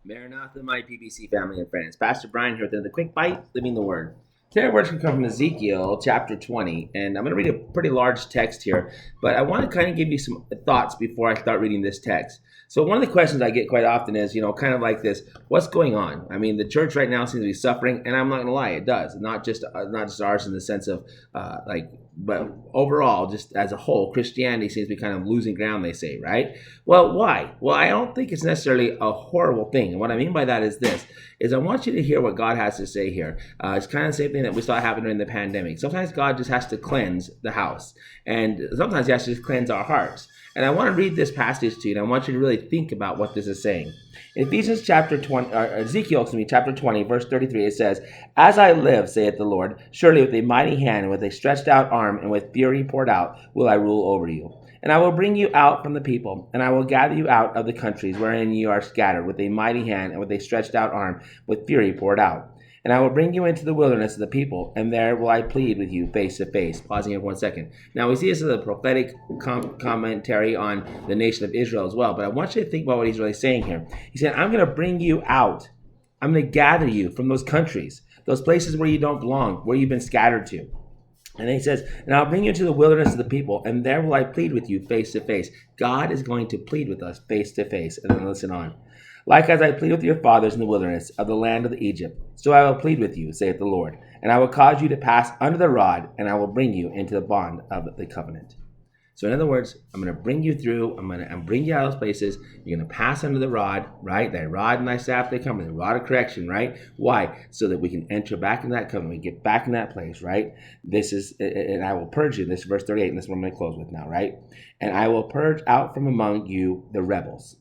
Maranatha, my PBC family and friends. Pastor Brian here with the quick bite, living the word. Today, our words can come from Ezekiel chapter 20, and I'm going to read a pretty large text here, but I want to kind of give you some thoughts before I start reading this text. So, one of the questions I get quite often is, kind of like this: what's going on? I mean, the church right now seems to be suffering, and I'm not going to lie, it does. Not just ours in the sense of but overall, just as a whole, Christianity seems to be kind of losing ground. They say, right? Well, why? Well, I don't think it's necessarily a horrible thing, and what I mean by that is this: is I want you to hear what God has to say here. It's kind of the same thing that we saw happen during the pandemic. Sometimes God just has to cleanse the house, and sometimes He has to just cleanse our hearts. And I want to read this passage to you, and I want you to really think about what this is saying. In Ephesians chapter 20, or Ezekiel, chapter 20, verse 33, it says, "As I live, saith the Lord, surely with a mighty hand, and with a stretched out arm, and with fury poured out, will I rule over you. And I will bring you out from the people, and I will gather you out of the countries wherein you are scattered, with a mighty hand, and with a stretched out arm, with fury poured out. And I will bring you into the wilderness of the people, and there will I plead with you face to face." Pausing here for 1 second. Now, we see this as a prophetic commentary on the nation of Israel as well, but I want you to think about what he's really saying here. He said, I'm going to bring you out. I'm going to gather you from those countries, those places where you don't belong, where you've been scattered to. And then he says, "And I'll bring you to the wilderness of the people, and there will I plead with you face to face." God is going to plead with us face to face. And then listen on. "Like as I plead with your fathers in the wilderness of the land of Egypt, so I will plead with you, saith the Lord. And I will cause you to pass under the rod, and I will bring you into the bond of the covenant." So in other words, I'm going to bring you through. I'm going to bring you out of those places. You're going to pass under the rod, right? Thy rod and thy staff, they come with the rod of correction, right? Why? So that we can enter back in that covenant. We get back in that place, right? This is, and I will purge you. This is verse 38, and this is what I'm going to close with now, right? "And I will purge out from among you the rebels,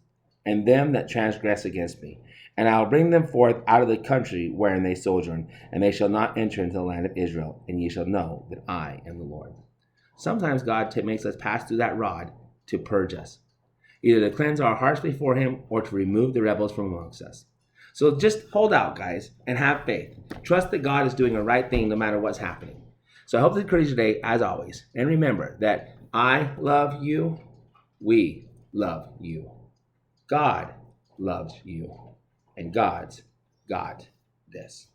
and them that transgress against me. And I will bring them forth out of the country wherein they sojourn, and they shall not enter into the land of Israel, and ye shall know that I am the Lord." Sometimes God makes us pass through that rod to purge us, either to cleanse our hearts before Him or to remove the rebels from amongst us. So just hold out, guys, and have faith. Trust that God is doing the right thing no matter what's happening. So I hope to encourage you today, as always. And remember that I love you, we love you, God loves you, and God's got this.